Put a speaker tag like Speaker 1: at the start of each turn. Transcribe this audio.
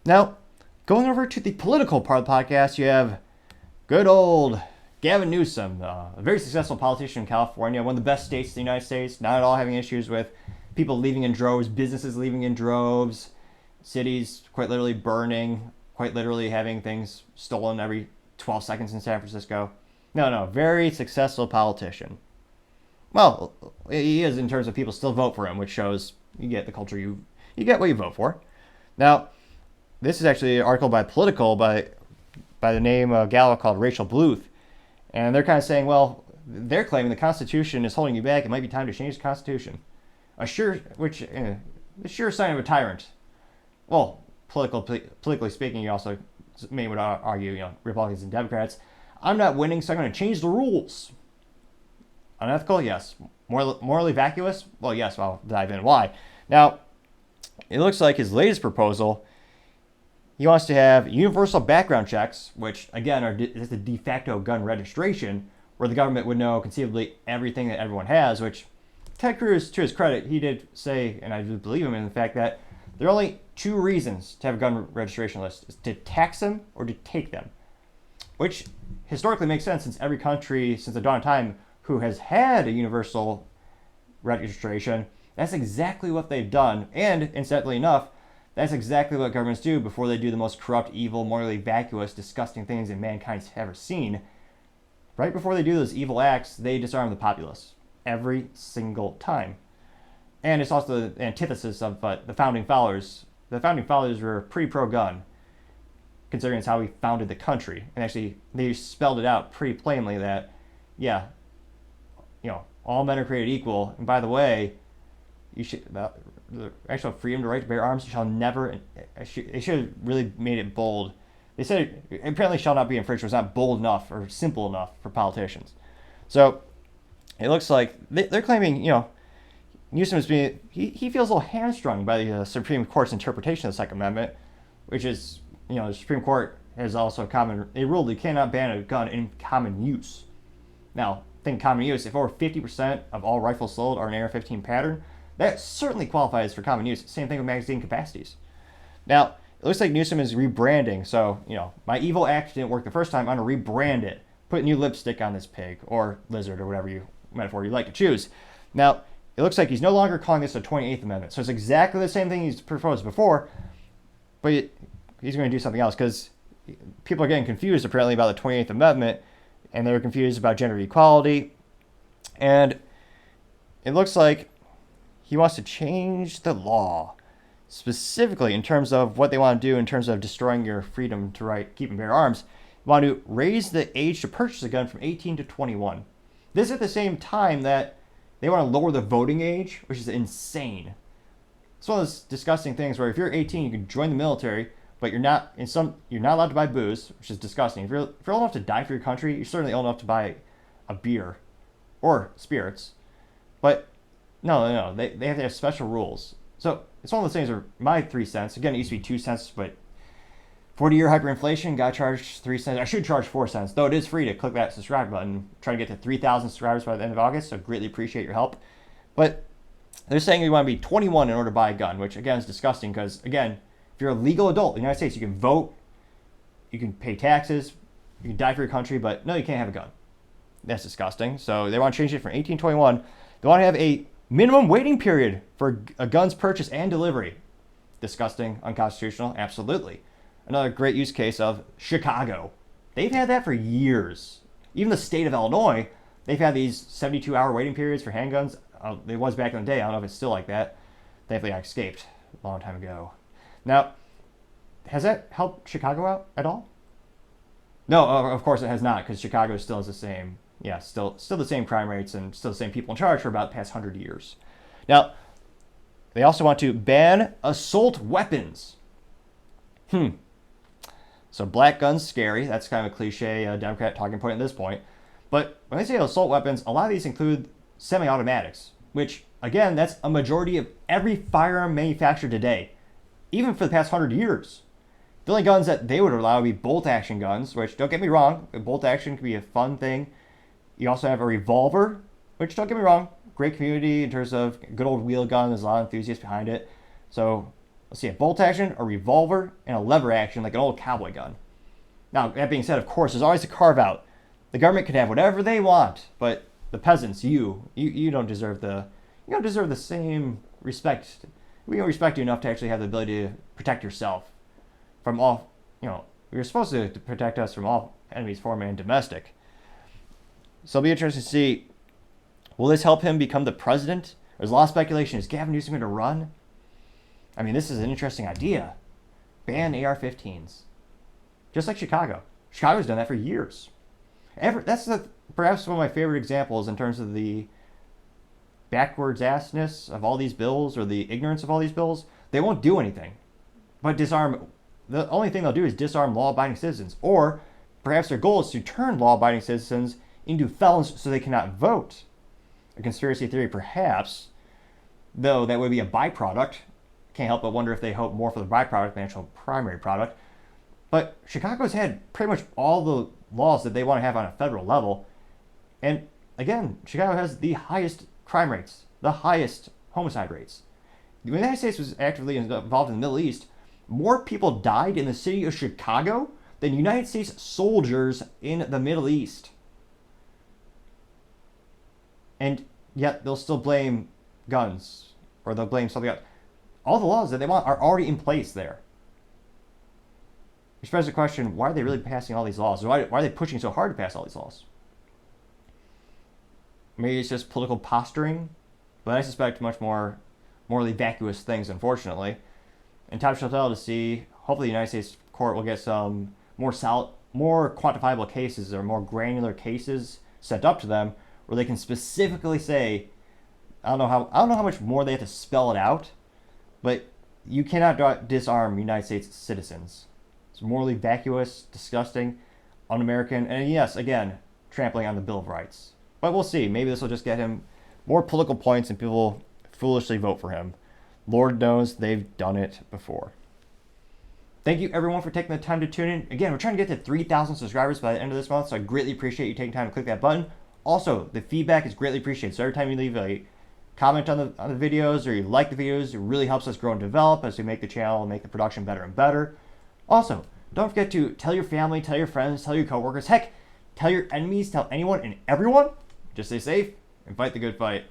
Speaker 1: Now, going over to the political part of the podcast, you have good old Gavin Newsom, a very successful politician in California, one of the best states in the United States, not at all having issues with people leaving in droves, businesses leaving in droves, cities quite literally burning, quite literally having things stolen every 12 seconds in San Francisco. No, very successful politician. Well, he is in terms of people still vote for him, which shows you get the culture you get what you vote for. Now, this is actually an article by Political by the name of a gal called Rachel Bluth, and they're kind of saying, well, they're claiming the Constitution is holding you back. It might be time to change the Constitution. A sure sign of a tyrant. Well, politically speaking, you also may would argue, Republicans and Democrats. I'm not winning, so I'm going to change the rules. Unethical, yes. Morally vacuous, well, yes. I'll dive in why. Now, it looks like his latest proposal, he wants to have universal background checks, which again is the de facto gun registration, where the government would know conceivably everything that everyone has. Which Ted Cruz, to his credit, he did say, and I do believe him in the fact that there are only two reasons to have a gun registration list: is to tax them or to take them, which historically makes sense since every country since the dawn of time who has had a universal registration, that's exactly what they've done. And incidentally enough, that's exactly what governments do before they do the most corrupt, evil, morally vacuous, disgusting things that mankind's ever seen. Right before they do those evil acts, they disarm the populace every single time. And it's also the antithesis of the Founding Fathers. The Founding Fathers were pretty pro-gun, considering it's how we founded the country. And actually, they spelled it out pretty plainly that, yeah, all men are created equal. And by the way, the actual freedom to right to bear arms shall never. They should have really made it bold. They said it apparently shall not be infringed. Was not bold enough or simple enough for politicians. So it looks like they're claiming, Newsom is being. He feels a little hamstrung by the Supreme Court's interpretation of the Second Amendment, which is, the Supreme Court has also they ruled you cannot ban a gun in common use. Now, think common use. If over 50% of all rifles sold are an AR-15 pattern, that certainly qualifies for common use. Same thing with magazine capacities. Now, it looks like Newsom is rebranding. So, my evil act didn't work the first time. I'm going to rebrand it. Put new lipstick on this pig or lizard or whatever metaphor you like to choose. Now, it looks like he's no longer calling this a 28th Amendment. So it's exactly the same thing he's proposed before, but he's going to do something else because people are getting confused apparently about the 28th Amendment, and they're confused about gender equality. And it looks like he wants to change the law, specifically in terms of what they want to do in terms of destroying your freedom to keep and bear arms. They want to raise the age to purchase a gun from 18 to 21. This is at the same time that they want to lower the voting age, which is insane. It's one of those disgusting things where if you're 18, you can join the military, but you're not allowed to buy booze, which is disgusting. If you're old enough to die for your country, you're certainly old enough to buy a beer or spirits. But no, they have to have special rules. So it's one of those things where my 3 cents, again, it used to be 2 cents, but 40-year hyperinflation, got charged 3 cents. I should charge 4 cents, though it is free to click that subscribe button. Trying to get to 3,000 subscribers by the end of August, so greatly appreciate your help. But they're saying you want to be 21 in order to buy a gun, which again is disgusting because, again, if you're a legal adult in the United States, you can vote, you can pay taxes, you can die for your country, but no, you can't have a gun. That's disgusting. So they want to change it from 18 to 21. They want to have a minimum waiting period for a gun's purchase and delivery. Disgusting, unconstitutional, absolutely. Another great use case of Chicago. They've had that for years. Even the state of Illinois, they've had these 72-hour waiting periods for handguns. It was back in the day. I don't know if it's still like that. Thankfully, I escaped a long time ago. Now, has that helped Chicago out at all? No, of course it has not, because Chicago still is the same. Yeah, still the same crime rates and still the same people in charge for about the past 100 years. Now, they also want to ban assault weapons. So black guns scary. That's kind of a cliche Democrat talking point at this point. But when they say assault weapons, a lot of these include semi-automatics, which, again, that's a majority of every firearm manufactured today, even for the past 100 years. The only guns that they would allow would be bolt-action guns, which, don't get me wrong, bolt-action can be a fun thing. You also have a revolver, which, don't get me wrong, great community in terms of good old wheel gun. There's a lot of enthusiasts behind it. So Let's see, a bolt action, a revolver, and a lever action like an old cowboy gun. Now, that being said, of course, there's always a carve-out. The government can have whatever they want, but the peasants, you don't deserve the same respect. We don't respect you enough to actually have the ability to protect yourself from all, you're supposed to protect us from all enemies, foreign and domestic. So it'll be interesting to see, will this help him become the president? There's a lot of speculation. Is Gavin Newsom going to run? I mean, this is an interesting idea. Ban AR-15s. Just like Chicago. Chicago's done that for years. That's perhaps one of my favorite examples in terms of the backwards assness of all these bills or the ignorance of all these bills. They won't do anything but disarm. The only thing they'll do is disarm law-abiding citizens. Or perhaps their goal is to turn law-abiding citizens into felons so they cannot vote. A conspiracy theory, perhaps, though that would be a byproduct. Can't help but wonder if they hope more for the byproduct than the actual primary product. But Chicago's had pretty much all the laws that they want to have on a federal level. And again, Chicago has the highest crime rates, the highest homicide rates. When the United States was actively involved in the Middle East, more people died in the city of Chicago than United States soldiers in the Middle East. And yet they'll still blame guns, or they'll blame something else. All the laws that they want are already in place there. Which begs the question, why are they really passing all these laws? Why are they pushing so hard to pass all these laws? Maybe it's just political posturing, but I suspect much more morally vacuous things, unfortunately. And time shall tell to see, hopefully the United States court will get some more quantifiable cases or more granular cases sent up to them where they can specifically say, I don't know how much more they have to spell it out, but you cannot disarm United States citizens. It's morally vacuous, disgusting, un-American, and yes, again, trampling on the Bill of Rights. But we'll see. Maybe this will just get him more political points and people foolishly vote for him. Lord knows they've done it before. Thank you, everyone, for taking the time to tune in. Again, we're trying to get to 3,000 subscribers by the end of this month, so I greatly appreciate you taking time to click that button. Also, the feedback is greatly appreciated. So every time you leave a comment on the videos or you like the videos, it really helps us grow and develop as we make the channel and make the production better and better. Also, don't forget to tell your family, tell your friends, tell your coworkers, heck, tell your enemies, tell anyone and everyone. Just stay safe and fight the good fight.